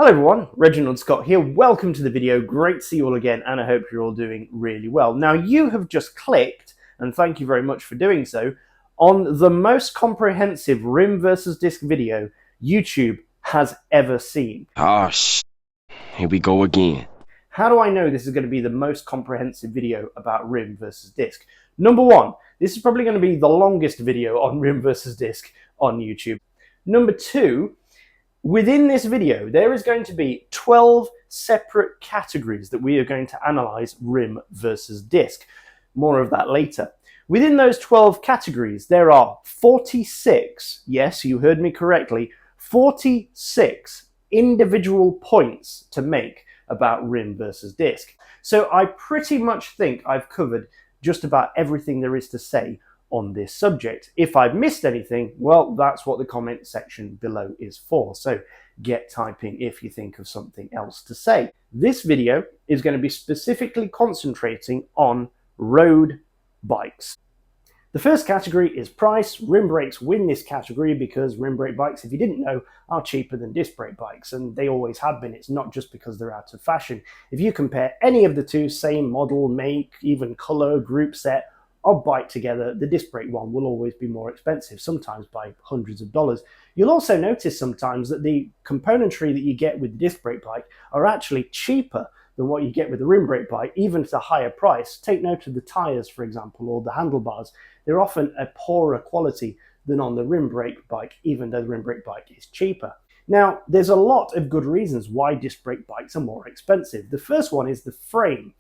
Hello everyone, Reginald Scott here. Welcome to the video. Great to see you all again, and I hope you're all doing really well. Now, you have just clicked, and thank you very much for doing so, on the most comprehensive rim versus disc video YouTube has ever seen. Here we go again. How do I know this is going to be the most comprehensive video about rim versus disc? Number one, this is probably going to be the longest video on rim versus disc on YouTube. Number two, within this video, there is going to be 12 separate categories that we are going to analyze rim versus disc. More of that later. Within those 12 categories, there are 46, yes, you heard me correctly, 46 individual points to make about rim versus disc. So I pretty much think I've covered just about everything there is to say on this subject. If I've missed anything, well, that's what the comment section below is for. So get typing if you think of something else to say. This video is going to be specifically concentrating on road bikes. The first category is price. Rim brakes win this category because rim brake bikes, if you didn't know, are cheaper than disc brake bikes, and they always have been. It's not just because they're out of fashion. If you compare any of the two, same model, make, even color, group set, of bike together, the disc brake one will always be more expensive, sometimes by hundreds of dollars. You'll also notice sometimes that the componentry that you get with the disc brake bike are actually cheaper than what you get with the rim brake bike, even at a higher price. Take note of the tyres, for example, or the handlebars. They're often a poorer quality than on the rim brake bike, even though the rim brake bike is cheaper. Now, there's a lot of good reasons why disc brake bikes are more expensive. The first one is the frame.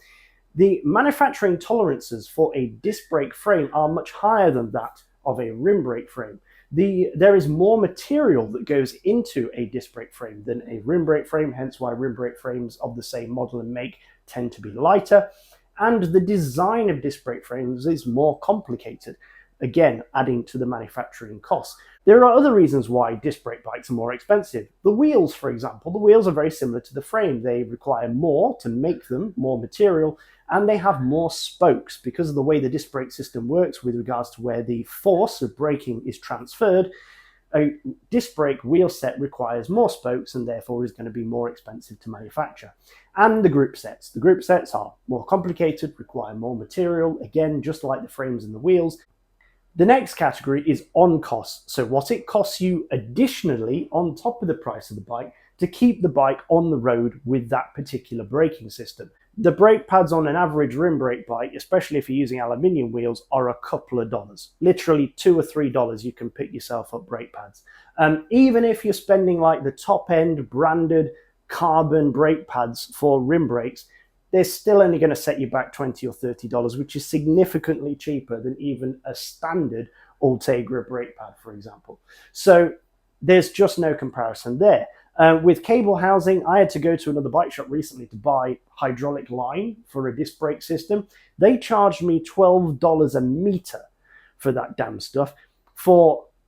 The manufacturing tolerances for a disc brake frame are much higher than that of a rim brake frame. There is more material that goes into a disc brake frame than a rim brake frame, hence why rim brake frames of the same model and make tend to be lighter. And the design of disc brake frames is more complicated, again, adding to the manufacturing costs. There are other reasons why disc brake bikes are more expensive. The wheels, for example, the wheels are very similar to the frame. They require more to make them, more material, and they have more spokes because of the way the disc brake system works with regards to where the force of braking is transferred. A disc brake wheel set requires more spokes and therefore is going to be more expensive to manufacture. And the group sets. The group sets are more complicated, require more material, again, just like the frames and the wheels. The next category is on cost. So what it costs you additionally on top of the price of the bike to keep the bike on the road with that particular braking system. The brake pads on an average rim brake bike, especially if you're using aluminium wheels, are a couple of dollars. Literally $2 or $3 you can pick yourself up brake pads. Even if you're spending like the top end branded carbon brake pads for rim brakes, they're still only going to set you back $20 or $30, which is significantly cheaper than even a standard Ultegra brake pad, for example. So there's just no comparison there. With cable housing, I had to go to another bike shop recently to buy hydraulic line for a disc brake system. They charged me $12 a meter for that damn stuff.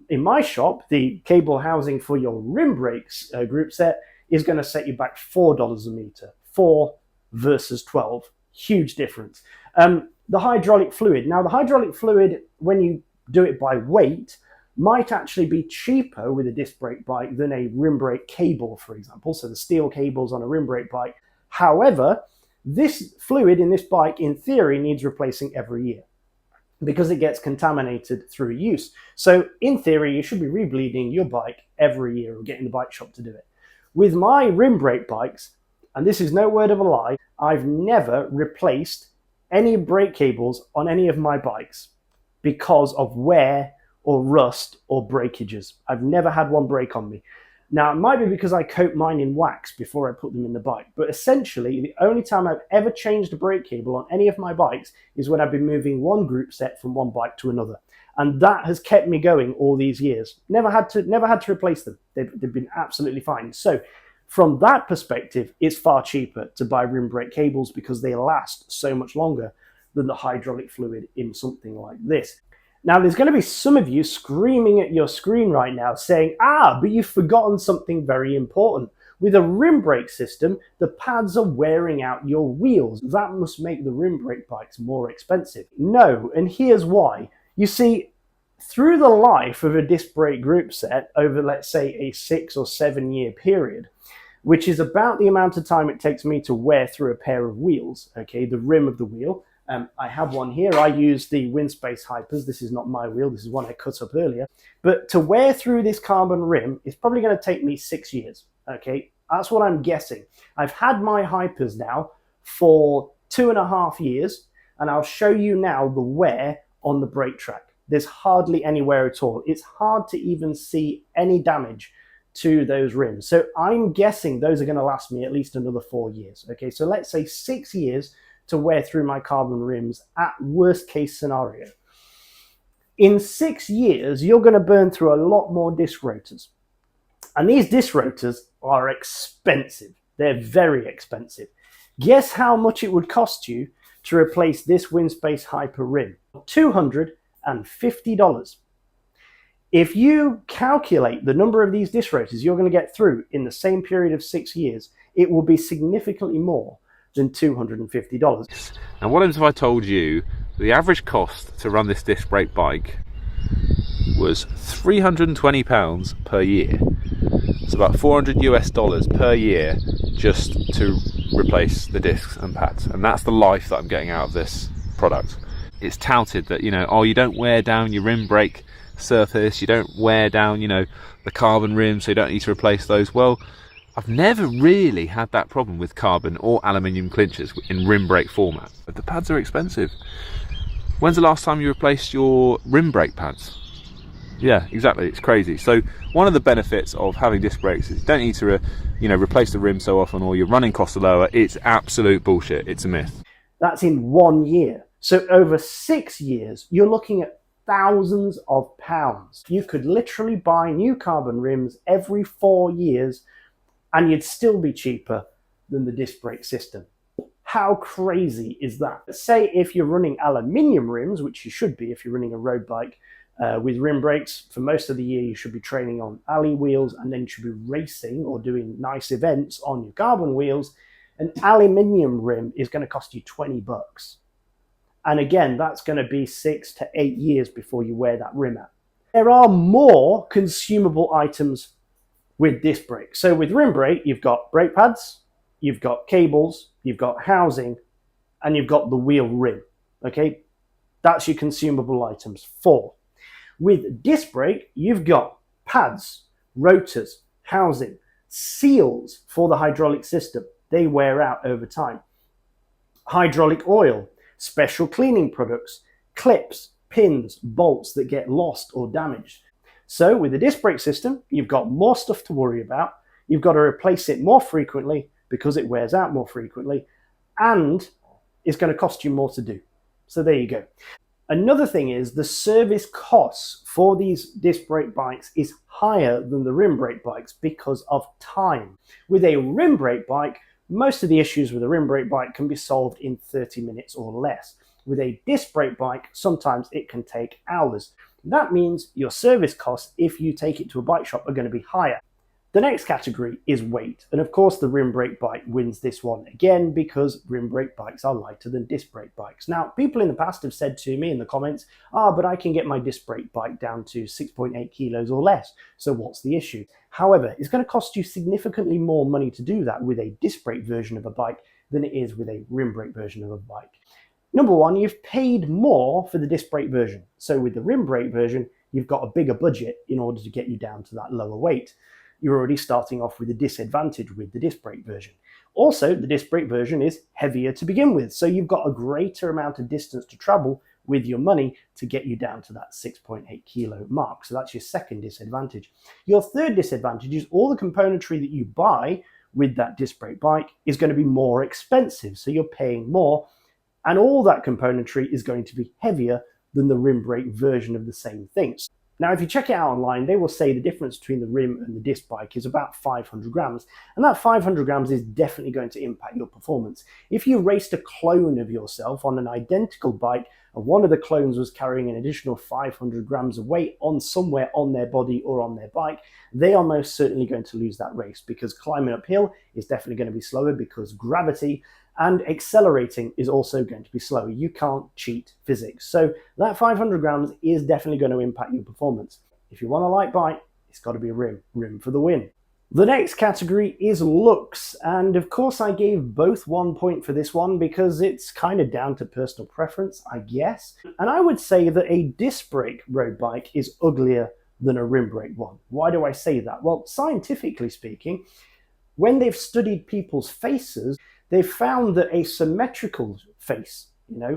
In my shop, the cable housing for your rim brakes group set is going to set you back $4 a meter. 4 versus 12. Huge difference. The hydraulic fluid. Now, the hydraulic fluid, when you do it by weight, might actually be cheaper with a disc brake bike than a rim brake cable, for example. So the steel cables on a rim brake bike. However, this fluid in this bike, in theory, needs replacing every year because it gets contaminated through use. So in theory, you should be rebleeding your bike every year or getting the bike shop to do it. With my rim brake bikes, and this is no word of a lie, I've never replaced any brake cables on any of my bikes because of wear or rust or breakages. I've never had one break on me. Now, it might be because I coat mine in wax before I put them in the bike, but essentially the only time I've ever changed a brake cable on any of my bikes is when I've been moving one group set from one bike to another. And that has kept me going all these years. Never had to replace them. They've been absolutely fine. So from that perspective, it's far cheaper to buy rim brake cables because they last so much longer than the hydraulic fluid in something like this. Now, there's going to be some of you screaming at your screen right now saying, but you've forgotten something very important. With a rim brake system, the pads are wearing out your wheels. That must make the rim brake bikes more expensive. No, and here's why. You see, through the life of a disc brake group set over, let's say, a 6 or 7 year period, which is about the amount of time it takes me to wear through a pair of wheels, okay, the rim of the wheel. I have one here. I use the Windspace Hypers. This is not my wheel. This is one I cut up earlier. But to wear through this carbon rim is probably going to take me 6 years, okay? That's what I'm guessing. I've had my Hypers now for 2.5 years, and I'll show you now the wear on the brake track. There's hardly any wear at all. It's hard to even see any damage to those rims. So I'm guessing those are going to last me at least another 4 years. Okay, so let's say 6 years to wear through my carbon rims at worst case scenario. In 6 years, you're going to burn through a lot more disc rotors. And these disc rotors are expensive. They're very expensive. Guess how much it would cost you to replace this Windspace Hyper rim? $250. If you calculate the number of these disc rotors you're going to get through in the same period of 6 years, it will be significantly more than $250. And what if I told you the average cost to run this disc brake bike was £320 per year? It's about $400 per year just to replace the discs and pads. And that's the life that I'm getting out of this product. It's touted that, oh, you don't wear down your rim brake surface, you don't wear down, the carbon rims, so you don't need to replace those. Well, I've never really had that problem with carbon or aluminium clinchers in rim brake format. But the pads are expensive. When's the last time you replaced your rim brake pads? Yeah, exactly, it's crazy. So one of the benefits of having disc brakes is you don't need to replace the rim so often, or your running costs are lower. It's absolute bullshit. It's a myth. That's in 1 year. So over 6 years, you're looking at thousands of pounds. You could literally buy new carbon rims every 4 years and you'd still be cheaper than the disc brake system. How crazy is that? Say if you're running aluminium rims, which you should be if you're running a road bike with rim brakes, for most of the year you should be training on alley wheels, and then you should be racing or doing nice events on your carbon wheels. An aluminium rim is going to cost you $20. And again, that's going to be 6 to 8 years before you wear that rim out. There are more consumable items with disc brake. So with rim brake, you've got brake pads, you've got cables, you've got housing, and you've got the wheel rim. Okay, that's your consumable items. 4. With disc brake, you've got pads, rotors, housing, seals for the hydraulic system. They wear out over time. Hydraulic oil, special cleaning products, clips, pins, bolts that get lost or damaged. So with the disc brake system, you've got more stuff to worry about. You've got to replace it more frequently because it wears out more frequently, and it's going to cost you more to do. So there you go. Another thing is the service costs for these disc brake bikes is higher than the rim brake bikes because of time. With a rim brake bike, most of the issues with a rim brake bike can be solved in 30 minutes or less. With a disc brake bike, sometimes it can take hours. That means your service costs, if you take it to a bike shop, are going to be higher. The next category is weight. And of course, the rim brake bike wins this one again because rim brake bikes are lighter than disc brake bikes. Now, people in the past have said to me in the comments, but I can get my disc brake bike down to 6.8 kilos or less. So what's the issue? However, it's going to cost you significantly more money to do that with a disc brake version of a bike than it is with a rim brake version of a bike. Number one, you've paid more for the disc brake version. So with the rim brake version, you've got a bigger budget in order to get you down to that lower weight. You're already starting off with a disadvantage with the disc brake version. Also, the disc brake version is heavier to begin with, so you've got a greater amount of distance to travel with your money to get you down to that 6.8 kilo mark. So that's your second disadvantage. Your third disadvantage is all the componentry that you buy with that disc brake bike is going to be more expensive, so you're paying more, and all that componentry is going to be heavier than the rim brake version of the same things. Now, if you check it out online, they will say the difference between the rim and the disc bike is about 500 grams. And that 500 grams is definitely going to impact your performance. If you raced a clone of yourself on an identical bike, and one of the clones was carrying an additional 500 grams of weight on somewhere on their body or on their bike, they are most certainly going to lose that race because climbing uphill is definitely going to be slower because gravity, and accelerating is also going to be slower. You can't cheat physics. So that 500 grams is definitely going to impact your performance. If you want a light bike, it's got to be a rim for the win. The next category is looks, and of course I gave both 1 point for this one because it's kind of down to personal preference, I guess. And I would say that a disc brake road bike is uglier than a rim brake one. Why do I say that? Well, scientifically speaking, when they've studied people's faces, they've found that a symmetrical face,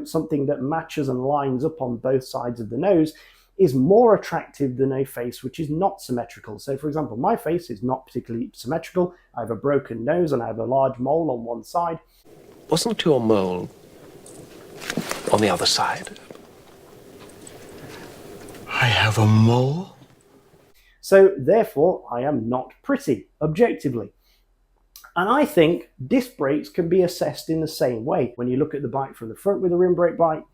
something that matches and lines up on both sides of the nose, is more attractive than a face which is not symmetrical. So for example, my face is not particularly symmetrical. I have a broken nose and I have a large mole on one side. Wasn't your mole on the other side? I have a mole? So therefore, I am not pretty, objectively. And I think disc brakes can be assessed in the same way. When you look at the bike from the front with a rim brake bike,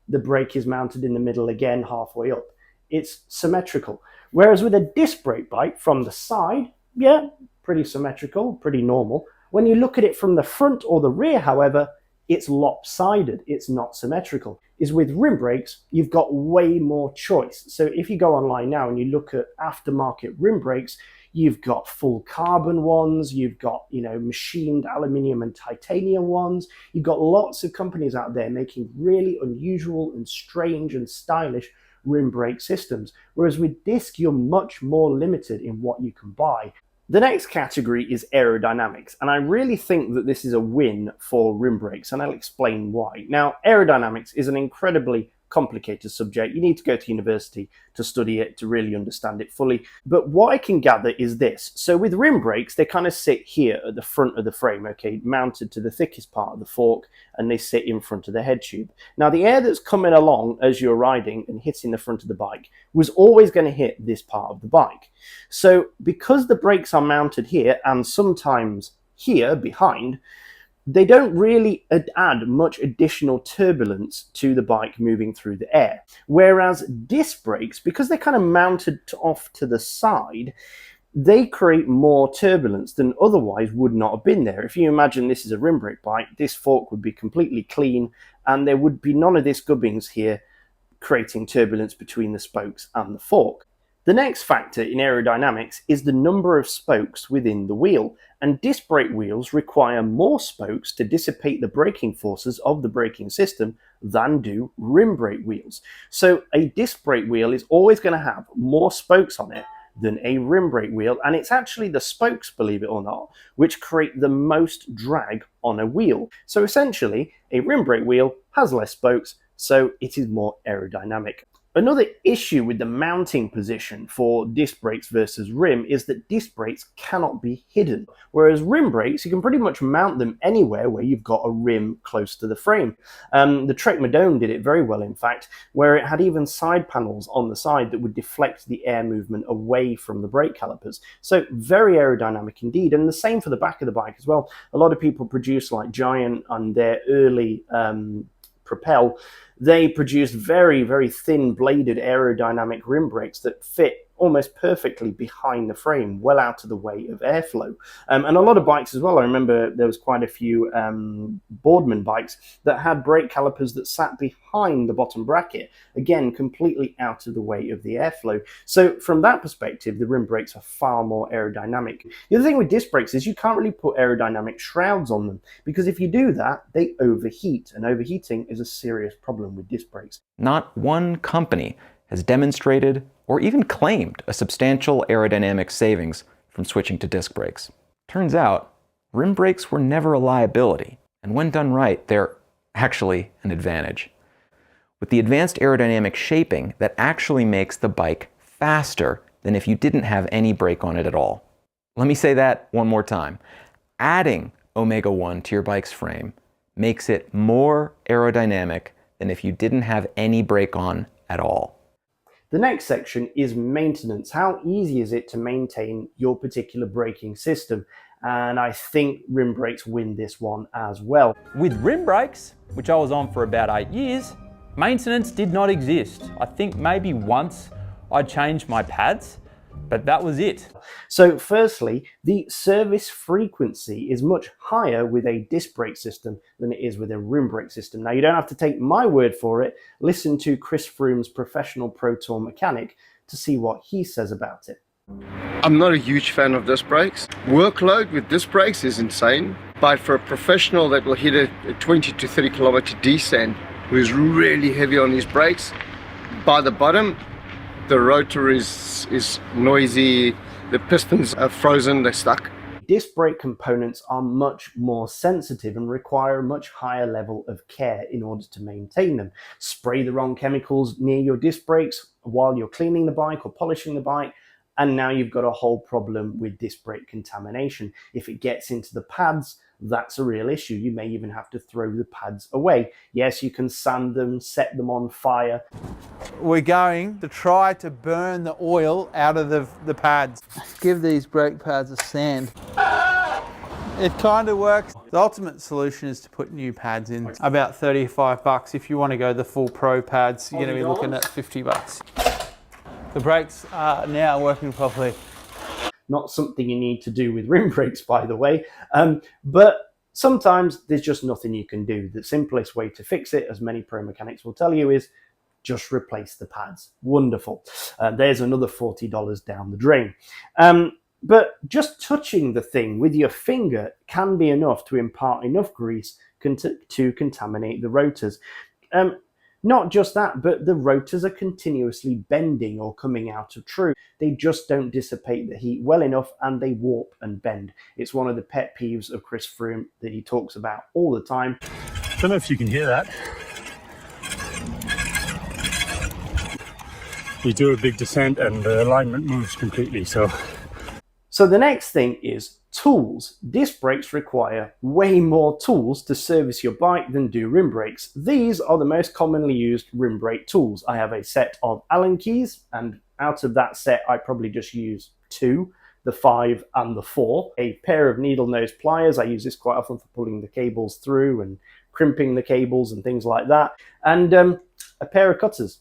the brake is mounted in the middle again, halfway up. It's symmetrical. Whereas with a disc brake bike from the side, yeah, pretty symmetrical, pretty normal. When you look at it from the front or the rear, however, it's lopsided, it's not symmetrical. Is with rim brakes, you've got way more choice. So if you go online now and you look at aftermarket rim brakes, you've got full carbon ones, you've got, machined aluminium and titanium ones. You've got lots of companies out there making really unusual and strange and stylish rim brake systems. Whereas with disc, you're much more limited in what you can buy. The next category is aerodynamics, and I really think that this is a win for rim brakes, and I'll explain why. Now, aerodynamics is an incredibly complicated subject. You need to go to university to study it, to really understand it fully. But what I can gather is this. So with rim brakes, they kind of sit here at the front of the frame, okay, mounted to the thickest part of the fork, and they sit in front of the head tube. Now, the air that's coming along as you're riding and hitting the front of the bike was always going to hit this part of the bike. So because the brakes are mounted here and sometimes here behind, they don't really add much additional turbulence to the bike moving through the air. Whereas disc brakes, because they're kind of mounted off to the side, they create more turbulence than otherwise would not have been there. If you imagine this is a rim brake bike, this fork would be completely clean and there would be none of this gubbins here creating turbulence between the spokes and the fork. The next factor in aerodynamics is the number of spokes within the wheel, and disc brake wheels require more spokes to dissipate the braking forces of the braking system than do rim brake wheels. So a disc brake wheel is always going to have more spokes on it than a rim brake wheel, and it's actually the spokes, believe it or not, which create the most drag on a wheel. So essentially, a rim brake wheel has less spokes, so it is more aerodynamic. Another issue with the mounting position for disc brakes versus rim is that disc brakes cannot be hidden, whereas rim brakes, you can pretty much mount them anywhere where you've got a rim close to the frame. The Trek Madone did it very well, in fact, where it had even side panels on the side that would deflect the air movement away from the brake calipers. So very aerodynamic indeed, and the same for the back of the bike as well. A lot of people produce like Giant and their early Propel, they produced very, very thin bladed aerodynamic rim brakes that fit almost perfectly behind the frame, well out of the way of airflow. And a lot of bikes as well. I remember there was quite a few Boardman bikes that had brake calipers that sat behind the bottom bracket, again, completely out of the way of the airflow. So from that perspective, the rim brakes are far more aerodynamic. The other thing with disc brakes is you can't really put aerodynamic shrouds on them, because if you do that, they overheat, and overheating is a serious problem with disc brakes. Not one company has demonstrated or even claimed a substantial aerodynamic savings from switching to disc brakes. Turns out, rim brakes were never a liability, and when done right, they're actually an advantage. With the advanced aerodynamic shaping that actually makes the bike faster than if you didn't have any brake on it at all. Let me say that one more time. Adding Omega 1 to your bike's frame makes it more aerodynamic than if you didn't have any brake on at all. The next section is maintenance. How easy is it to maintain your particular braking system? And I think rim brakes win this one as well. With rim brakes, which I was on for about 8 years, maintenance did not exist. I think maybe once I changed my pads, but that was it. So firstly, the service frequency is much higher with a disc brake system than it is with a rim brake system. Now, you don't have to take my word for it. Listen to Chris Froome's Professional Pro Tour Mechanic to see what he says about it. I'm not a huge fan of disc brakes. Workload with disc brakes is insane, but for a professional that will hit a 20 to 30 kilometer descent, who's really heavy on his brakes, by the bottom, the rotor is noisy, the pistons are frozen, they're stuck. Disc brake components are much more sensitive and require a much higher level of care in order to maintain them. Spray the wrong chemicals near your disc brakes while you're cleaning the bike or polishing the bike, and now you've got a whole problem with disc brake contamination. If it gets into the pads, that's a real issue. You may even have to throw the pads away. Yes, you can sand them, set them on fire. We're going to try to burn the oil out of the pads. Give these brake pads a sand. It kind of works. The ultimate solution is to put new pads in. About 35 bucks. If you want to go the full pro pads, you're going to be looking at 50 bucks. The brakes are now working properly. Not something you need to do with rim brakes, by the way, but sometimes there's just nothing you can do. The simplest way to fix it, as many pro mechanics will tell you, is just replace the pads. Wonderful. There's another $40 down the drain. But just touching the thing with your finger can be enough to impart enough grease to contaminate the rotors. Not just that, but the rotors are continuously bending or coming out of true. They just don't dissipate the heat well enough, and they warp and bend. It's one of the pet peeves of Chris Froome that he talks about all the time. Don't know if you can hear that. We do a big descent and the alignment moves completely. So the next thing is tools. Disc brakes require way more tools to service your bike than do rim brakes. These are the most commonly used rim brake tools. I have a set of Allen keys, and out of that set I probably just use 2, the 5 and the 4. A pair of needle nose pliers, I use this quite often for pulling the cables through and crimping the cables and things like that, and a pair of cutters.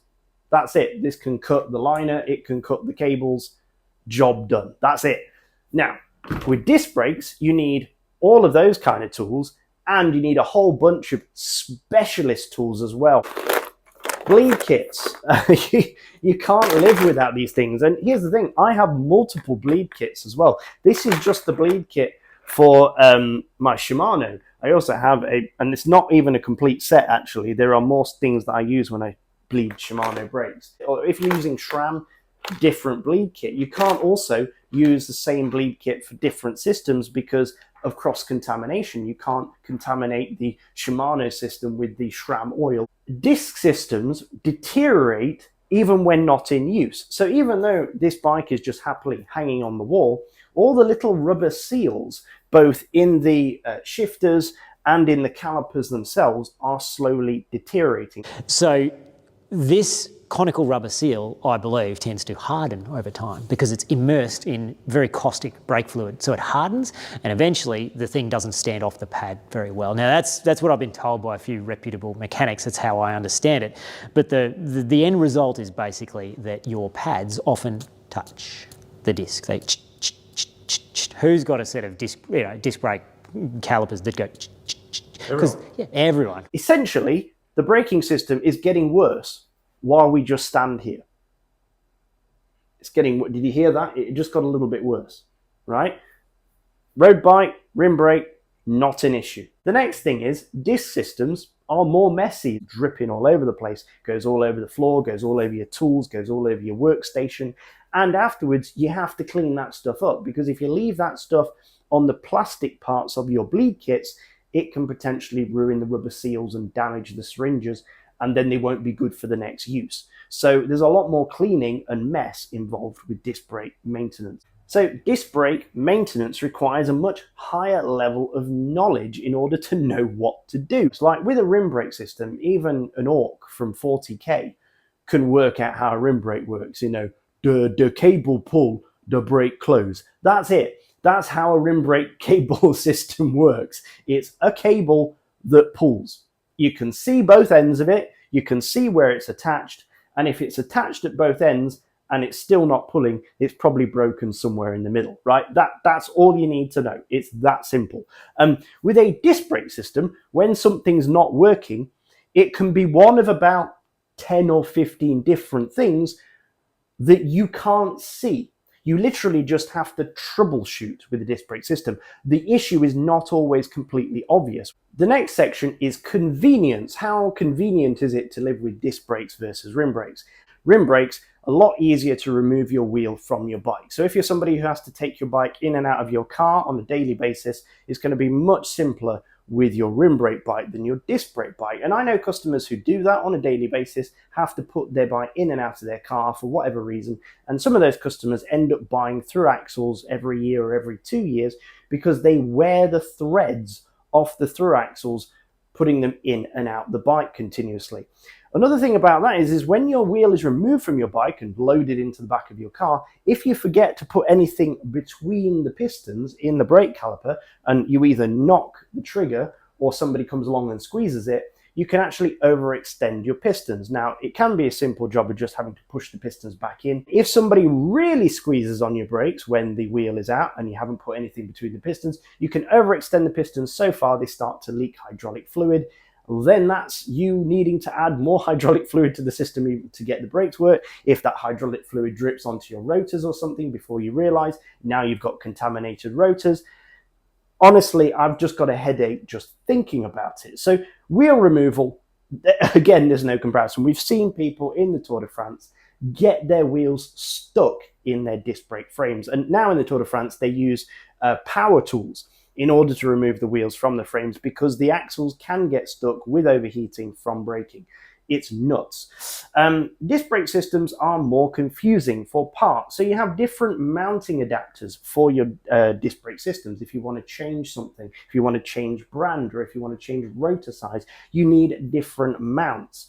That's it. This can cut the liner, it can cut the cables, job done. That's it. Now, with disc brakes, you need all of those kind of tools, and you need a whole bunch of specialist tools as well. Bleed kits. You can't live without these things. And here's the thing, I have multiple bleed kits as well. This is just the bleed kit for my Shimano. I also have and it's not even a complete set actually, there are more things that I use when I bleed Shimano brakes. Or if you're using SRAM, different bleed kit. You can't also use the same bleed kit for different systems because of cross-contamination. You can't contaminate the Shimano system with the SRAM oil. Disc systems deteriorate even when not in use. So even though this bike is just happily hanging on the wall, all the little rubber seals, both in the shifters and in the calipers themselves, are slowly deteriorating. So this conical rubber seal, I believe, tends to harden over time because it's immersed in very caustic brake fluid. So it hardens, and eventually the thing doesn't stand off the pad very well. Now that's what I've been told by a few reputable mechanics. That's how I understand it. But the end result is basically that your pads often touch the disc. They who's got a set of disc brake calipers that go? Because everyone. Essentially, the braking system is getting worse while we just stand here. It's getting, did you hear that? It just got a little bit worse, right? Road bike, rim brake, not an issue. The next thing is disc systems are more messy, dripping all over the place, goes all over the floor, goes all over your tools, goes all over your workstation, and afterwards you have to clean that stuff up, because if you leave that stuff on the plastic parts of your bleed kits, it can potentially ruin the rubber seals and damage the syringes, and then they won't be good for the next use. So there's a lot more cleaning and mess involved with disc brake maintenance. So disc brake maintenance requires a much higher level of knowledge in order to know what to do. It's like with a rim brake system, even an orc from 40k can work out how a rim brake works. You know, the cable pull, the brake close. That's it. That's how a rim brake cable system works. It's a cable that pulls. You can see both ends of it, you can see where it's attached, and if it's attached at both ends and it's still not pulling, it's probably broken somewhere in the middle, right? That's all you need to know. It's that simple. With a disc brake system, when something's not working, it can be one of about 10 or 15 different things that you can't see. You literally just have to troubleshoot with the disc brake system. The issue is not always completely obvious. The next section is convenience. How convenient is it to live with disc brakes versus rim brakes? Rim brakes, a lot easier to remove your wheel from your bike. So if you're somebody who has to take your bike in and out of your car on a daily basis, it's going to be much simpler with your rim brake bike than your disc brake bike. And I know customers who do that on a daily basis, have to put their bike in and out of their car for whatever reason. And some of those customers end up buying through axles every year or every 2 years because they wear the threads off the through axles, putting them in and out the bike continuously. Another thing about that is when your wheel is removed from your bike and loaded into the back of your car, if you forget to put anything between the pistons in the brake caliper and you either knock the trigger or somebody comes along and squeezes it, you can actually overextend your pistons. Now, it can be a simple job of just having to push the pistons back in. If somebody really squeezes on your brakes when the wheel is out and you haven't put anything between the pistons, you can overextend the pistons so far they start to leak hydraulic fluid. Then that's you needing to add more hydraulic fluid to the system to get the brakes work. If that hydraulic fluid drips onto your rotors or something before you realize, now you've got contaminated rotors. Honestly, I've just got a headache just thinking about it. So wheel removal, again, there's no comparison. We've seen people in the Tour de France get their wheels stuck in their disc brake frames. And now in the Tour de France, they use power tools in order to remove the wheels from the frames because the axles can get stuck with overheating from braking. It's nuts. Disc brake systems are more confusing for parts. So you have different mounting adapters for your disc brake systems. If you want to change something, if you want to change brand, or if you want to change rotor size, you need different mounts.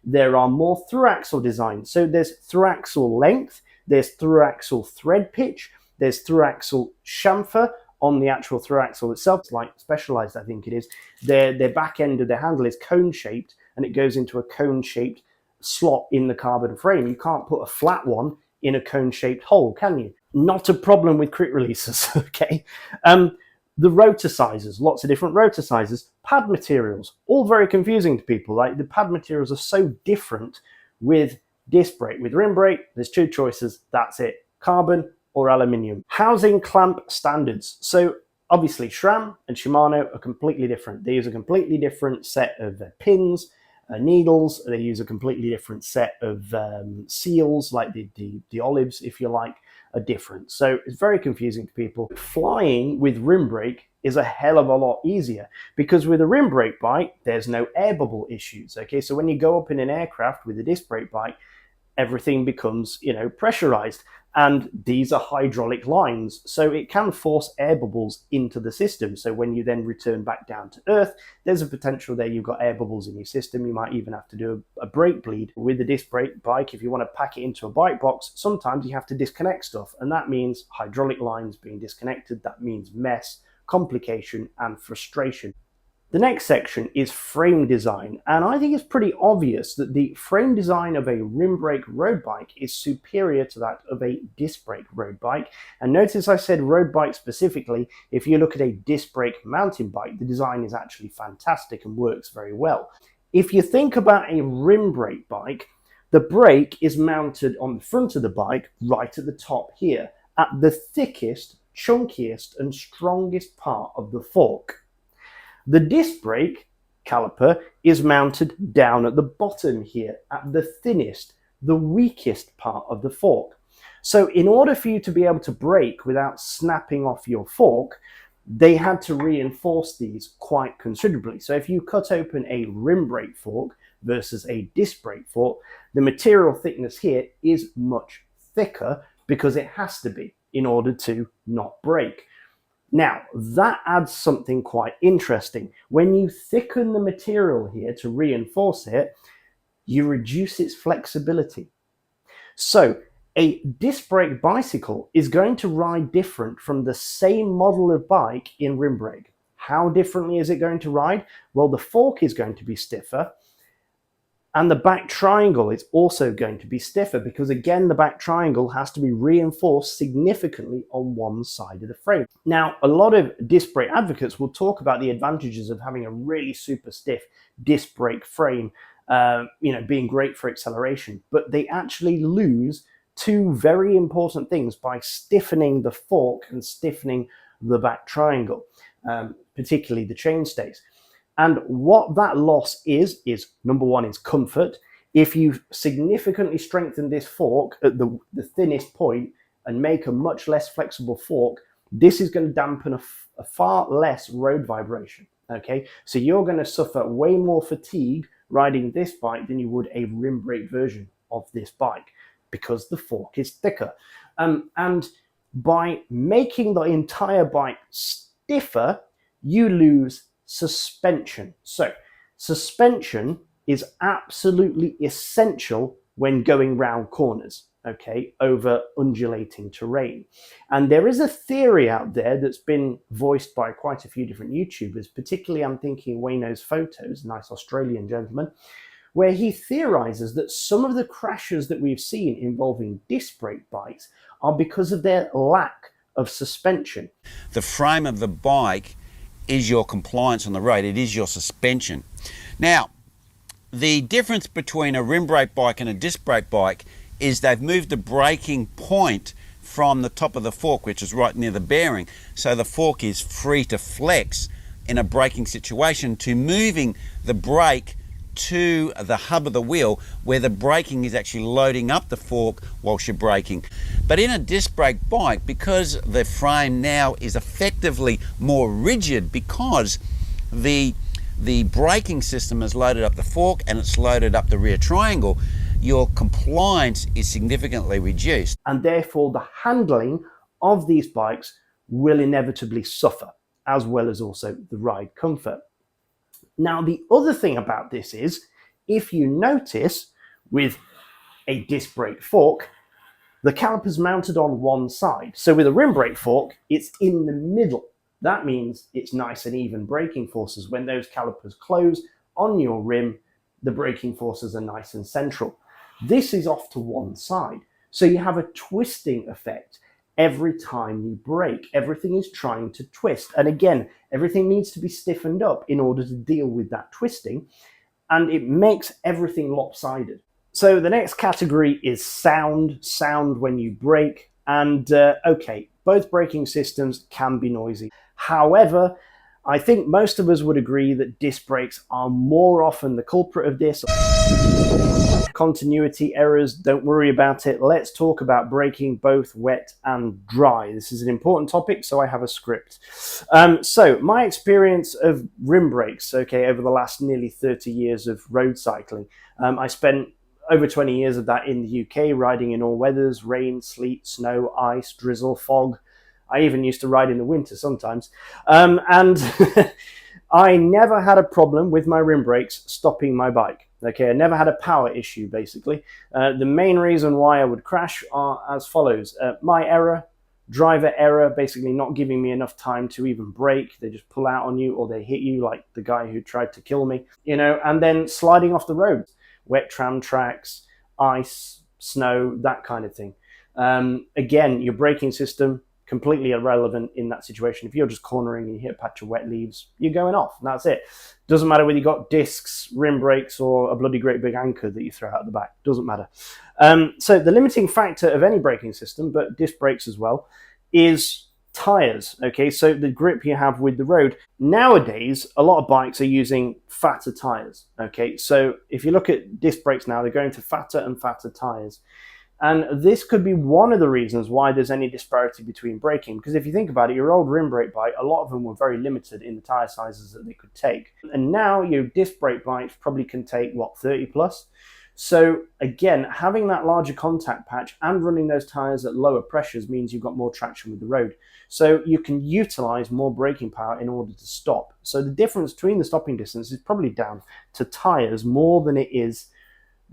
There are more through axle designs. So there's through axle length, there's through axle thread pitch, there's through axle chamfer on the actual through axle itself. It's like Specialized, I think it is. Their back end of their handle is cone shaped and it goes into a cone shaped slot in the carbon frame. You can't put a flat one in a cone shaped hole, can you? Not a problem with quick releases, okay? The rotor sizes, lots of different rotor sizes. Pad materials, all very confusing to people. Like the pad materials are so different with disc brake. With rim brake, there's two choices, that's it. Carbon or aluminium. Housing clamp standards. So obviously SRAM and Shimano are completely different. They use a completely different set of pins, needles. They use a completely different set of seals, like the olives, if you like, are different. So it's very confusing to people. Flying with rim brake is a hell of a lot easier because with a rim brake bike, there's no air bubble issues. Okay, so when you go up in an aircraft with a disc brake bike, everything becomes, pressurized. And these are hydraulic lines, so it can force air bubbles into the system. So when you then return back down to earth, there's a potential there you've got air bubbles in your system. You might even have to do a brake bleed. With the disc brake bike, if you want to pack it into a bike box, sometimes you have to disconnect stuff, and that means hydraulic lines being disconnected. That means mess, complication, and frustration. The next section is frame design, and I think it's pretty obvious that the frame design of a rim brake road bike is superior to that of a disc brake road bike. And notice I said road bike specifically. If you look at a disc brake mountain bike, the design is actually fantastic and works very well. If you think about a rim brake bike, the brake is mounted on the front of the bike right at the top here, at the thickest, chunkiest, and strongest part of the fork. The disc brake caliper is mounted down at the bottom here at the thinnest, the weakest part of the fork. So in order for you to be able to brake without snapping off your fork, they had to reinforce these quite considerably. So if you cut open a rim brake fork versus a disc brake fork, the material thickness here is much thicker because it has to be in order to not break. Now, that adds something quite interesting. When you thicken the material here to reinforce it, you reduce its flexibility. So, a disc brake bicycle is going to ride different from the same model of bike in rim brake. How differently is it going to ride? Well, the fork is going to be stiffer, and the back triangle is also going to be stiffer because, again, the back triangle has to be reinforced significantly on one side of the frame. Now, a lot of disc brake advocates will talk about the advantages of having a really super stiff disc brake frame, being great for acceleration, but they actually lose two very important things by stiffening the fork and stiffening the back triangle, particularly the chainstays. And what that loss is number one, is comfort. If you significantly strengthen this fork at the thinnest point and make a much less flexible fork, this is going to dampen a far less road vibration. Okay, so you're going to suffer way more fatigue riding this bike than you would a rim brake version of this bike, because the fork is thicker. And by making the entire bike stiffer, you lose suspension. So suspension is absolutely essential when going round corners, okay, over undulating terrain. And there is a theory out there that's been voiced by quite a few different YouTubers, particularly I'm thinking Wayno's Photos, nice Australian gentleman, where he theorizes that some of the crashes that we've seen involving disc brake bikes are because of their lack of suspension. The frame of the bike is your compliance on the road. It is your suspension. Now, the difference between a rim brake bike and a disc brake bike is they've moved the braking point from the top of the fork, which is right near the bearing, so the fork is free to flex in a braking situation, to moving the brake to the hub of the wheel, where the braking is actually loading up the fork whilst you're braking. But in a disc brake bike, because the frame now is effectively more rigid, because the braking system has loaded up the fork and it's loaded up the rear triangle, your compliance is significantly reduced. And therefore the handling of these bikes will inevitably suffer, as well as also the ride comfort. Now, the other thing about this is, if you notice, with a disc brake fork, the caliper's mounted on one side. So with a rim brake fork, it's in the middle. That means it's nice and even braking forces. When those calipers close on your rim, the braking forces are nice and central. This is off to one side. So you have a twisting effect every time you brake. Everything is trying to twist. And again, everything needs to be stiffened up in order to deal with that twisting. And it makes everything lopsided. So the next category is sound when you brake. And okay, both braking systems can be noisy. However, I think most of us would agree that disc brakes are more often the culprit of this. Continuity errors, don't worry about it. Let's talk about braking both wet and dry. This is an important topic, so I have a script. So my experience of rim brakes, okay, over the last nearly 30 years of road cycling, I spent over 20 years of that in the UK, riding in all weathers, rain, sleet, snow, ice, drizzle, fog. I even used to ride in the winter sometimes. And I never had a problem with my rim brakes stopping my bike. Okay, I never had a power issue, basically. The main reason why I would crash are as follows. My error, driver error, basically not giving me enough time to even brake. They just pull out on you, or they hit you like the guy who tried to kill me, you know, and then sliding off the road. Wet tram tracks, ice, snow, that kind of thing. Again, your braking system, completely irrelevant in that situation. If you're just cornering and you hit a patch of wet leaves, you're going off, and that's it. Doesn't matter whether you got discs, rim brakes, or a bloody great big anchor that you throw out the back. Doesn't matter. So the limiting factor of any braking system, but disc brakes as well, is tyres. Okay, so the grip you have with the road. Nowadays, a lot of bikes are using fatter tyres. Okay, so if you look at disc brakes now, they're going to fatter and fatter tyres. And this could be one of the reasons why there's any disparity between braking. Because if you think about it, your old rim brake bike, a lot of them were very limited in the tyre sizes that they could take. And now your disc brake bikes probably can take, what, 30 plus? So again, having that larger contact patch and running those tyres at lower pressures means you've got more traction with the road. So you can utilize more braking power in order to stop. So the difference between the stopping distance is probably down to tyres more than it is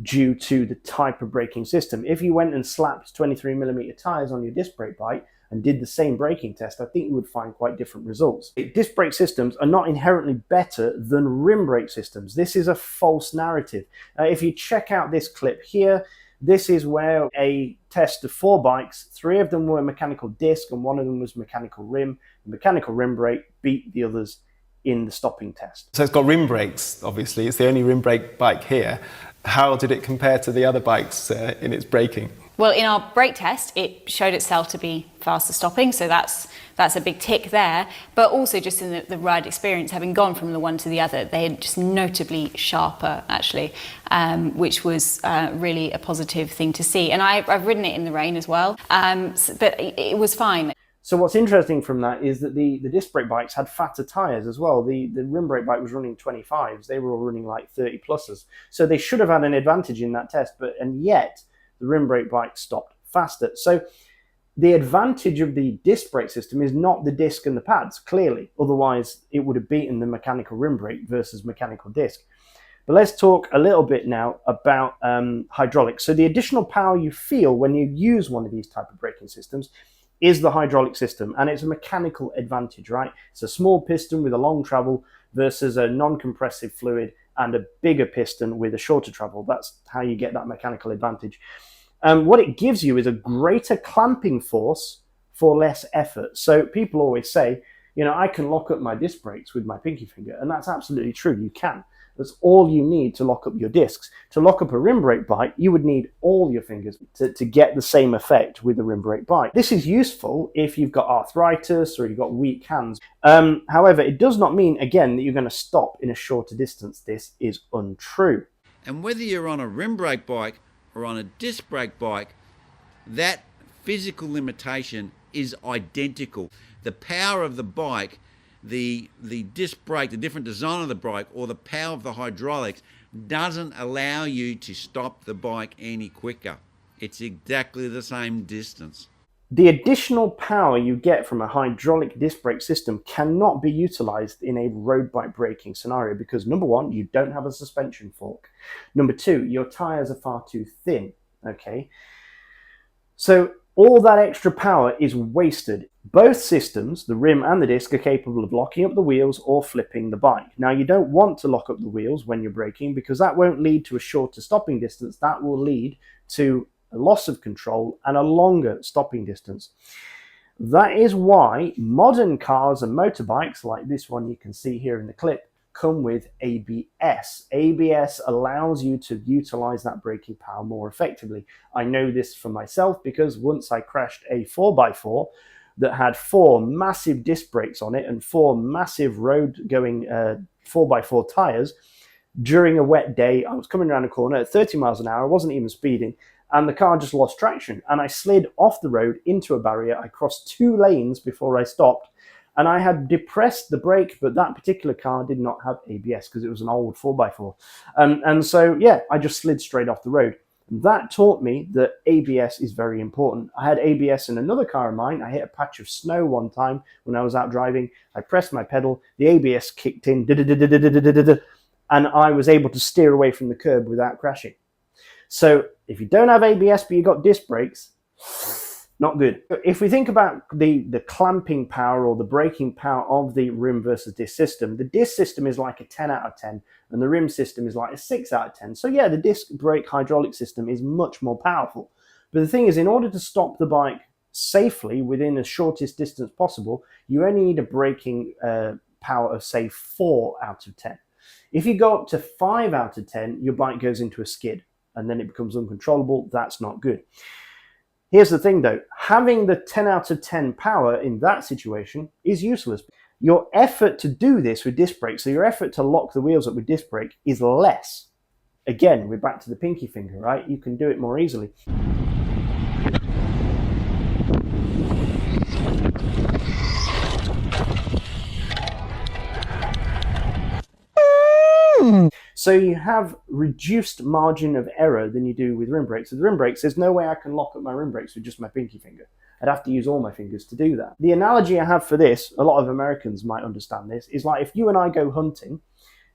due to the type of braking system. If you went and slapped 23mm tyres on your disc brake bike and did the same braking test, I think you would find quite different results. Disc brake systems are not inherently better than rim brake systems. This is a false narrative. If you check out this clip here, this is where a test of 4 bikes, 3 of them were mechanical disc and 1 of them was mechanical rim. The mechanical rim brake beat the others in the stopping test. So it's got rim brakes, obviously. It's the only rim brake bike here. How did it compare to the other bikes in its braking? Well, in our brake test, it showed itself to be faster stopping, so that's a big tick there. But also just in the ride experience, having gone from the one to the other, they are just notably sharper, actually, which was really a positive thing to see. And I've ridden it in the rain as well, but it was fine. So what's interesting from that is that the disc brake bikes had fatter tyres as well. The rim brake bike was running 25s. They were all running like 30 pluses. So they should have had an advantage in that test, and yet the rim brake bike stopped faster. So the advantage of the disc brake system is not the disc and the pads, clearly. Otherwise, it would have beaten the mechanical rim brake versus mechanical disc. But let's talk a little bit now about hydraulics. So the additional power you feel when you use one of these type of braking systems is the hydraulic system, and it's a mechanical advantage, right? It's a small piston with a long travel versus a non-compressive fluid and a bigger piston with a shorter travel. That's how you get that mechanical advantage. What it gives you is a greater clamping force for less effort. So people always say, you know, I can lock up my disc brakes with my pinky finger, and that's absolutely true. You can. That's all you need to lock up your discs. To lock up a rim brake bike, you would need all your fingers to get the same effect with a rim brake bike. This is useful if you've got arthritis or you've got weak hands. However, it does not mean, again, that you're going to stop in a shorter distance. This is untrue. And whether you're on a rim brake bike or on a disc brake bike, that physical limitation is identical. The power of the bike, the disc brake, the different design of the bike, or the power of the hydraulics doesn't allow you to stop the bike any quicker. It's exactly the same distance. The additional power you get from a hydraulic disc brake system cannot be utilized in a road bike braking scenario because, number one, you don't have a suspension fork. Number two, your tires are far too thin, okay? So all that extra power is wasted. Both systems, the rim and the disc, are capable of locking up the wheels or flipping the bike. Now, you don't want to lock up the wheels when you're braking because that won't lead to a shorter stopping distance. That will lead to a loss of control and a longer stopping distance. That is why modern cars and motorbikes, like this one you can see here in the clip, come with ABS. ABS allows you to utilize that braking power more effectively. I know this for myself because once I crashed a 4x4 that had 4 massive disc brakes on it and 4 massive road-going 4x4 tires. During a wet day, I was coming around a corner at 30 miles an hour, I wasn't even speeding, and the car just lost traction, and I slid off the road into a barrier. I crossed 2 lanes before I stopped, and I had depressed the brake, but that particular car did not have ABS because it was an old 4x4. And so, yeah, I just slid straight off the road. That taught me that ABS is very important. I had ABS in another car of mine. I hit a patch of snow one time when I was out driving. I pressed my pedal, the ABS kicked in, and I was able to steer away from the curb without crashing. So if you don't have ABS but you've got disc brakes, not good. If we think about the clamping power or the braking power of the rim versus disc system, the disc system is like a 10 out of 10 and the rim system is like a 6 out of 10. So yeah, the disc brake hydraulic system is much more powerful. But the thing is, in order to stop the bike safely within the shortest distance possible, you only need a braking power of, say, 4 out of 10. If you go up to 5 out of 10, your bike goes into a skid and then it becomes uncontrollable. That's not good. Here's the thing though, having the 10 out of 10 power in that situation is useless. Your effort to do this with disc brake, so your effort to lock the wheels up with disc brake is less. Again, we're back to the pinky finger, right? You can do it more easily. So you have reduced margin of error than you do with rim brakes. With rim brakes, there's no way I can lock up my rim brakes with just my pinky finger. I'd have to use all my fingers to do that. The analogy I have for this, a lot of Americans might understand this, is like if you and I go hunting,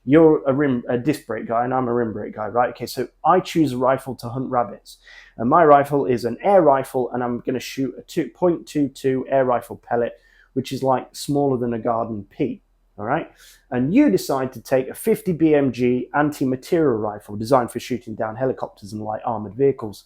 you're a disc brake guy and I'm a rim brake guy, right? Okay, so I choose a rifle to hunt rabbits. And my rifle is an air rifle and I'm going to shoot a 2.22 air rifle pellet, which is like smaller than a garden pea. All right, and you decide to take a 50 BMG anti-material rifle designed for shooting down helicopters and light armored vehicles.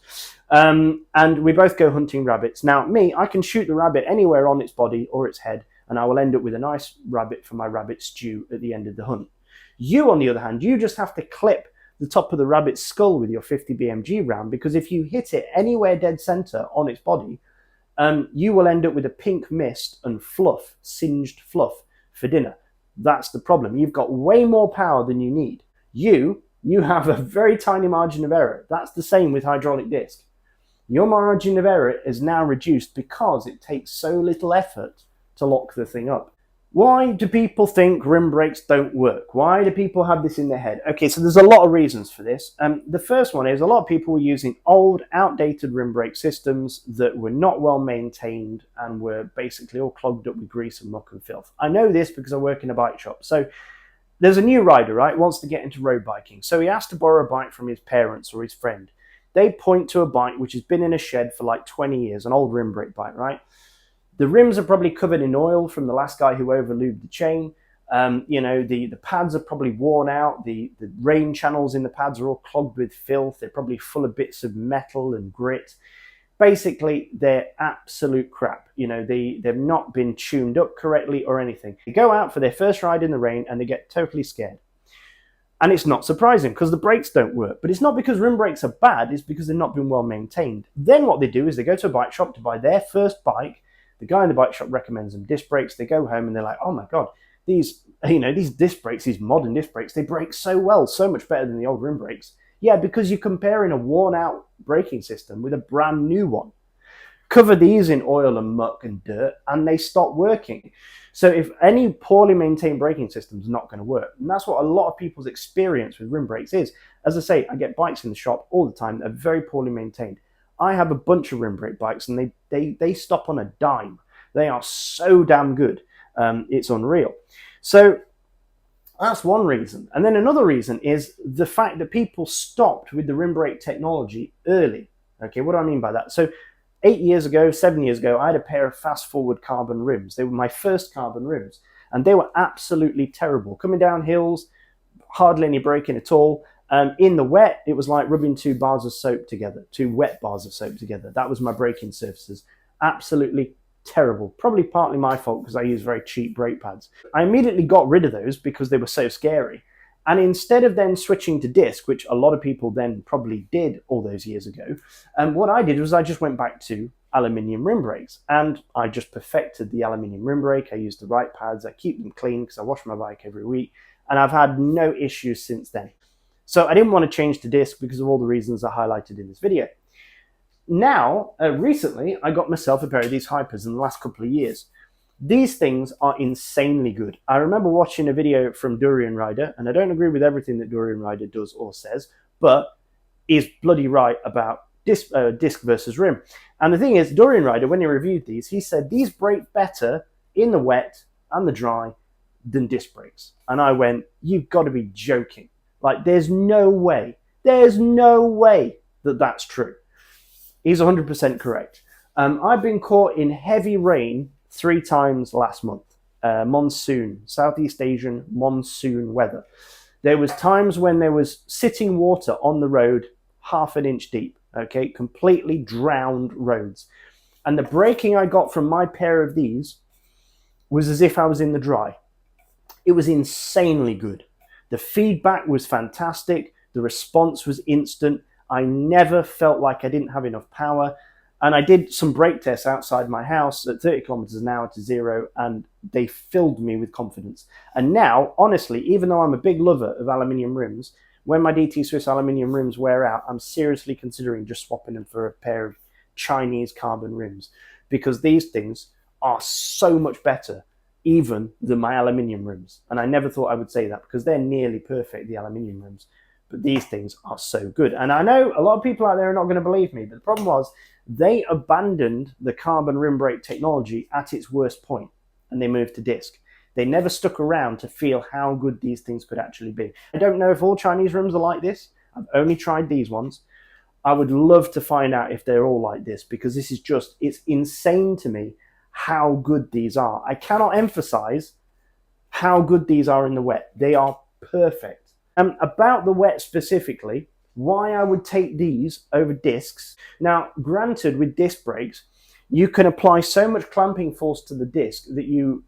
And we both go hunting rabbits. Now, me, I can shoot the rabbit anywhere on its body or its head, and I will end up with a nice rabbit for my rabbit stew at the end of the hunt. You, on the other hand, you just have to clip the top of the rabbit's skull with your 50 BMG round, because if you hit it anywhere dead center on its body, you will end up with a pink mist and fluff, singed fluff for dinner. That's the problem. You've got way more power than you need. You have a very tiny margin of error. That's the same with hydraulic disc. Your margin of error is now reduced because it takes so little effort to lock the thing up. Why do people think rim brakes don't work? Why do people have this in their head? Okay, so there's a lot of reasons for this. The first one is a lot of people were using old, outdated rim brake systems that were not well maintained and were basically all clogged up with grease and muck and filth. I know this because I work in a bike shop. So there's a new rider, right, wants to get into road biking. So he has to borrow a bike from his parents or his friend. They point to a bike which has been in a shed for like 20 years, an old rim brake bike, right? The rims are probably covered in oil from the last guy who overlubed the chain. The pads are probably worn out. The rain channels in the pads are all clogged with filth. They're probably full of bits of metal and grit. Basically, they're absolute crap. They've not been tuned up correctly or anything. They go out for their first ride in the rain and they get totally scared. And it's not surprising because the brakes don't work. But it's not because rim brakes are bad, it's because they've not been well maintained. Then what they do is they go to a bike shop to buy their first bike. The guy in the bike shop recommends them disc brakes. They go home and they're like, oh my God, these disc brakes, these modern disc brakes, they brake so well, so much better than the old rim brakes. Yeah, because you're comparing a worn out braking system with a brand new one. Cover these in oil and muck and dirt and they stop working. So if any poorly maintained braking system is not going to work. And that's what a lot of people's experience with rim brakes is. As I say, I get bikes in the shop all the time that are very poorly maintained. I have a bunch of rim brake bikes and they stop on a dime. They are so damn good. It's unreal. So that's one reason. And then another reason is the fact that people stopped with the rim brake technology early. Okay, what do I mean by that? So 7 years ago, I had a pair of fast forward carbon rims. They were my first carbon rims and they were absolutely terrible. Coming down hills, hardly any braking at all. In the wet, it was like rubbing two wet bars of soap together. That was my braking surfaces. Absolutely terrible. Probably partly my fault because I use very cheap brake pads. I immediately got rid of those because they were so scary. And instead of then switching to disc, which a lot of people then probably did all those years ago, what I did was I just went back to aluminium rim brakes and I just perfected the aluminium rim brake. I used the right pads. I keep them clean because I wash my bike every week and I've had no issues since then. So I didn't want to change to disc because of all the reasons I highlighted in this video. Now, recently, I got myself a pair of these Hypers in the last couple of years. These things are insanely good. I remember watching a video from Durian Rider, and I don't agree with everything that Durian Rider does or says, but he's bloody right about disc versus rim. And the thing is, Durian Rider, when he reviewed these, he said these brake better in the wet and the dry than disc brakes. And I went, you've got to be joking. Like, there's no way that that's true. He's 100% correct. I've been caught in heavy rain 3 times last month. Monsoon, Southeast Asian monsoon weather. There was times when there was sitting water on the road, 1/2 inch deep, okay, completely drowned roads. And the braking I got from my pair of these was as if I was in the dry. It was insanely good. The feedback was fantastic. The response was instant. I never felt like I didn't have enough power. And I did some brake tests outside my house at 30 kilometers an hour to 0, and they filled me with confidence. And now, honestly, even though I'm a big lover of aluminium rims, when my DT Swiss aluminium rims wear out, I'm seriously considering just swapping them for a pair of Chinese carbon rims, because these things are so much better even than my aluminium rims. And I never thought I would say that because they're nearly perfect, the aluminium rims. But these things are so good. And I know a lot of people out there are not going to believe me, but the problem was they abandoned the carbon rim brake technology at its worst point and they moved to disc. They never stuck around to feel how good these things could actually be. I don't know if all Chinese rims are like this. I've only tried these ones. I would love to find out if they're all like this, because this is just, it's insane to me how good these are. I cannot emphasize how good these are in the wet. They are perfect. About the wet specifically, why I would take these over discs. Now, granted, with disc brakes, you can apply so much clamping force to the disc that you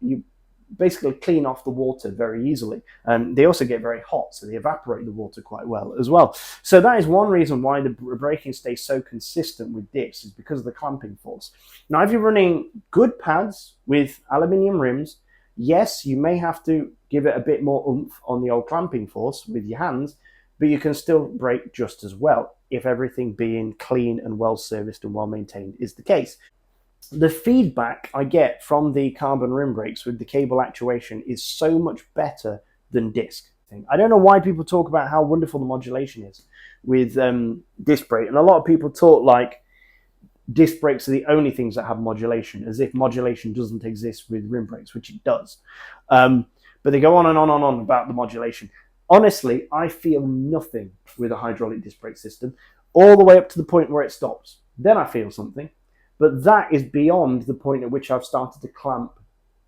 basically clean off the water very easily. They also get very hot, so they evaporate the water quite well as well. So that is one reason why the braking stays so consistent with dips, is because of the clamping force. Now, if you're running good pads with aluminium rims, yes, you may have to give it a bit more oomph on the old clamping force with your hands, but you can still brake just as well if everything being clean and well serviced and well maintained is the case. The feedback I get from the carbon rim brakes with the cable actuation is so much better than disc. I don't know why people talk about how wonderful the modulation is with disc brake, and a lot of people talk like disc brakes are the only things that have modulation, as if modulation doesn't exist with rim brakes, which it does. But they go on and on and on about the modulation. Honestly, I feel nothing with a hydraulic disc brake system, all the way up to the point where it stops. Then I feel something. But that is beyond the point at which I've started to clamp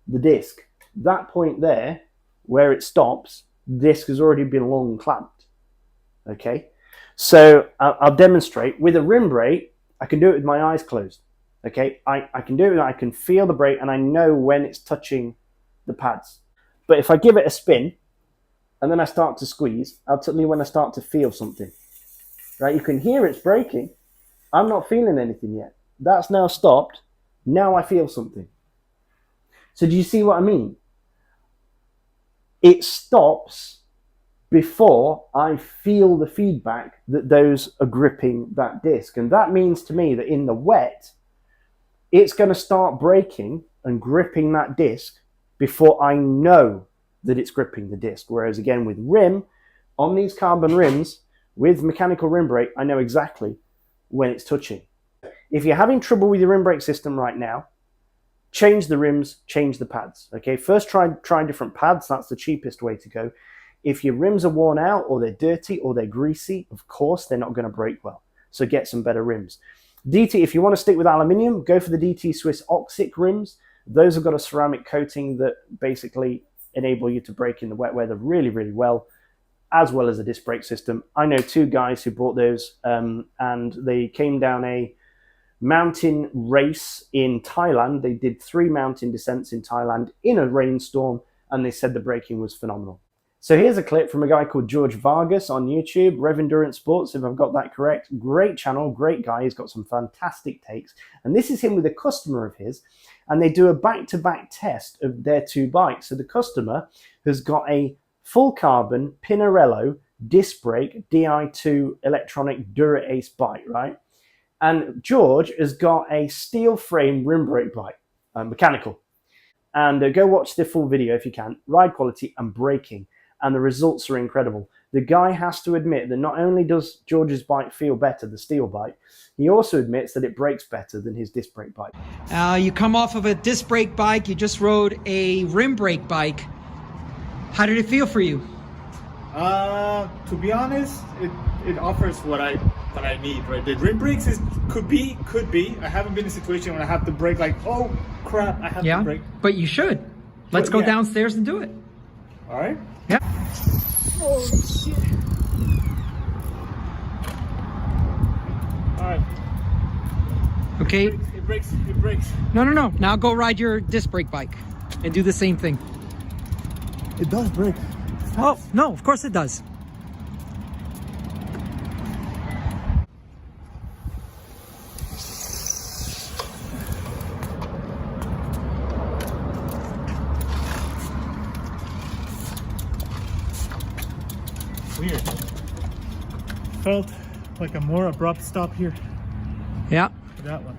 the disc. That point there, where it stops, the disc has already been long clamped. Okay? So I'll demonstrate. With a rim brake, I can do it with my eyes closed. Okay? I can do it, I can feel the brake, and I know when it's touching the pads. But if I give it a spin, and then I start to squeeze, I'll tell you when I start to feel something. Right? You can hear it's braking. I'm not feeling anything yet. That's now stopped. Now I feel something. So do you see what I mean? It stops before I feel the feedback that those are gripping that disc. And that means to me that in the wet, it's going to start braking and gripping that disc before I know that it's gripping the disc. Whereas again, with rim, on these carbon rims, with mechanical rim brake, I know exactly when it's touching. If you're having trouble with your rim brake system right now, change the rims, change the pads. Okay, first try different pads. That's the cheapest way to go. If your rims are worn out or they're dirty or they're greasy, of course, they're not going to brake well. So get some better rims. DT, if you want to stick with aluminium, go for the DT Swiss Oxic rims. Those have got a ceramic coating that basically enable you to brake in the wet weather really, really well as a disc brake system. I know two guys who bought those and they came down a mountain race in Thailand. They did 3 mountain descents in Thailand in a rainstorm, and they said the braking was phenomenal. So here's a clip from a guy called George Vargas on YouTube, Rev Endurance Sports, if I've got that correct. Great channel, great guy. He's got some fantastic takes. And this is him with a customer of his, and they do a back-to-back test of their 2 bikes. So the customer has got a full carbon Pinarello disc brake Di2 electronic Dura Ace bike, right? And George has got a steel frame rim brake bike, mechanical. And go watch the full video if you can. Ride quality and braking, and the results are incredible. The guy has to admit that not only does George's bike feel better, the steel bike, he also admits that it brakes better than his disc brake bike. You come off of a disc brake bike, you just rode a rim brake bike. How did it feel for you? To be honest, it offers what I need, right? The rim brakes could be. I haven't been in a situation when I have to brake like, oh crap, I have to brake. But you should. Let's go downstairs and do it. All right. Yeah. Oh shit. All right. Okay. It brakes. No. Now go ride your disc brake bike and do the same thing. It does brake. Oh, no, of course it does. Weird. Felt like a more abrupt stop here. Yeah. For that one.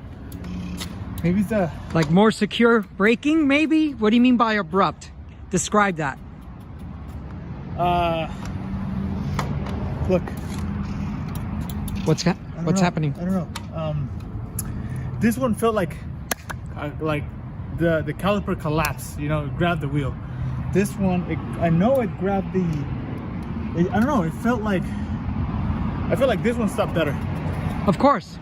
Maybe it's the... Like more secure braking, maybe? What do you mean by abrupt? Describe that. Look. What's happening? I don't know. This one felt like the caliper collapsed. You know, it grabbed the wheel. This one, I know it grabbed the. I don't know. I felt like this one stopped better. Of course,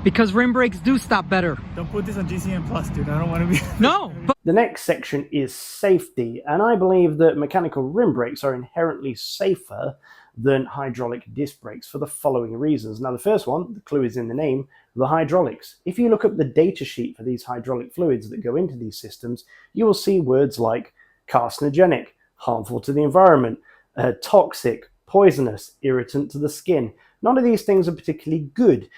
because rim brakes do stop better. Don't put this on GCN Plus, dude. I don't want to be. No. But the next section is safety, and I believe that mechanical rim brakes are inherently safer than hydraulic disc brakes for the following reasons. Now, the first one, the clue is in the name, the hydraulics. If you look up the data sheet for these hydraulic fluids that go into these systems, you will see words like carcinogenic, harmful to the environment, toxic, poisonous, irritant to the skin. None of these things are particularly good.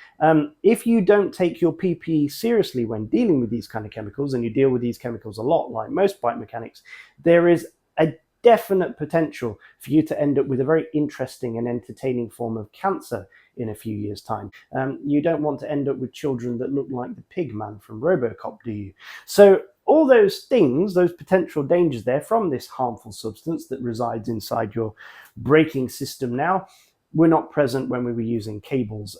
If you don't take your PPE seriously when dealing with these kind of chemicals, and you deal with these chemicals a lot, like most bike mechanics, there is a definite potential for you to end up with a very interesting and entertaining form of cancer in a few years' time. You don't want to end up with children that look like the pig man from RoboCop, do you? So all those things, those potential dangers there from this harmful substance that resides inside your braking system now, were not present when we were using cables.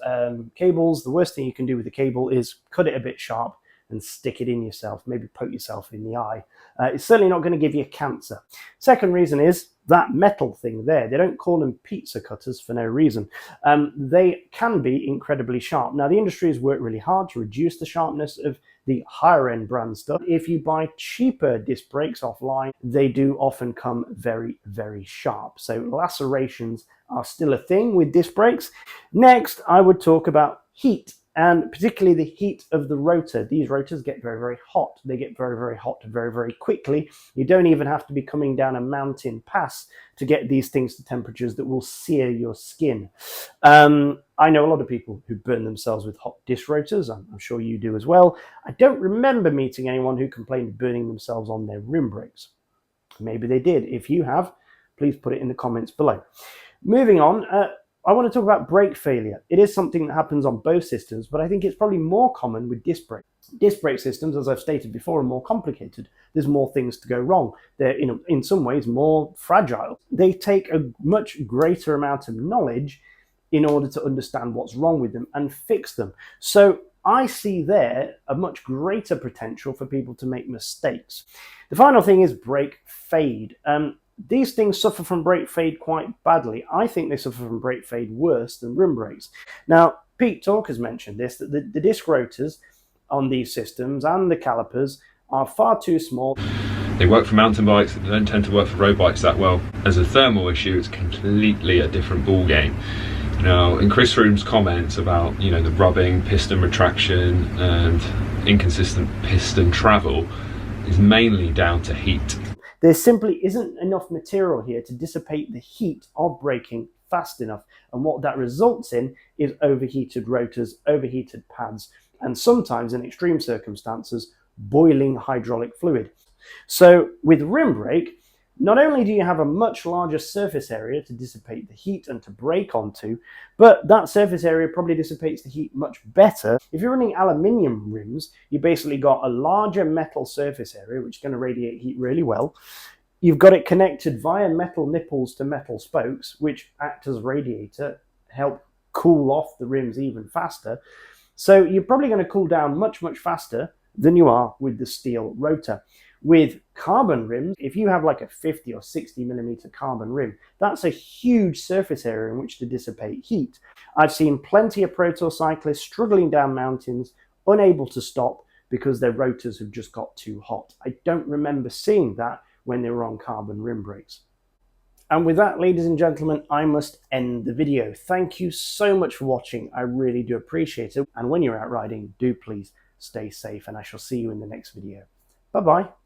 Cables, the worst thing you can do with a cable is cut it a bit sharp and stick it in yourself, maybe poke yourself in the eye. It's certainly not going to give you cancer. Second reason is that metal thing there. They don't call them pizza cutters for no reason. They can be incredibly sharp. Now, the industry has worked really hard to reduce the sharpness of the higher end brand stuff. If you buy cheaper disc brakes offline, they do often come very, very sharp. So lacerations are still a thing with disc brakes. Next, I would talk about heat, and particularly the heat of the rotor. These rotors get very, very hot. They get very, very hot very, very quickly. You don't even have to be coming down a mountain pass to get these things to temperatures that will sear your skin. I know a lot of people who burn themselves with hot disc rotors. I'm sure you do as well. I don't remember meeting anyone who complained of burning themselves on their rim brakes. Maybe they did. If you have, please put it in the comments below. Moving on, I want to talk about brake failure. It is something that happens on both systems, but I think it's probably more common with disc brakes. Disc brake systems, as I've stated before, are more complicated. There's more things to go wrong. They're in some ways more fragile. They take a much greater amount of knowledge in order to understand what's wrong with them and fix them. So I see there a much greater potential for people to make mistakes. The final thing is brake fade. These things suffer from brake fade quite badly. I think they suffer from brake fade worse than rim brakes. Now, Pete Talk has mentioned this, that the disc rotors on these systems and the calipers are far too small. They work for mountain bikes, they don't tend to work for road bikes that well. As a thermal issue, it's completely a different ball game. Now, in Chris Froome's comments about, the rubbing, piston retraction and inconsistent piston travel is mainly down to heat. There simply isn't enough material here to dissipate the heat of braking fast enough, and what that results in is overheated rotors, overheated pads, and sometimes in extreme circumstances, boiling hydraulic fluid. So with rim brake, not only do you have a much larger surface area to dissipate the heat and to brake onto, but that surface area probably dissipates the heat much better. If you're running aluminium rims, you basically got a larger metal surface area, which is going to radiate heat really well. You've got it connected via metal nipples to metal spokes, which act as radiator, help cool off the rims even faster. So you're probably going to cool down much, much faster than you are with the steel rotor. With carbon rims, if you have like a 50 or 60 millimeter carbon rim, that's a huge surface area in which to dissipate heat. I've seen plenty of Pro Tour cyclists struggling down mountains, unable to stop because their rotors have just got too hot. I don't remember seeing that when they were on carbon rim brakes. And with that, ladies and gentlemen, I must end the video. Thank you so much for watching. I really do appreciate it. And when you're out riding, do please stay safe, and I shall see you in the next video. Bye-bye.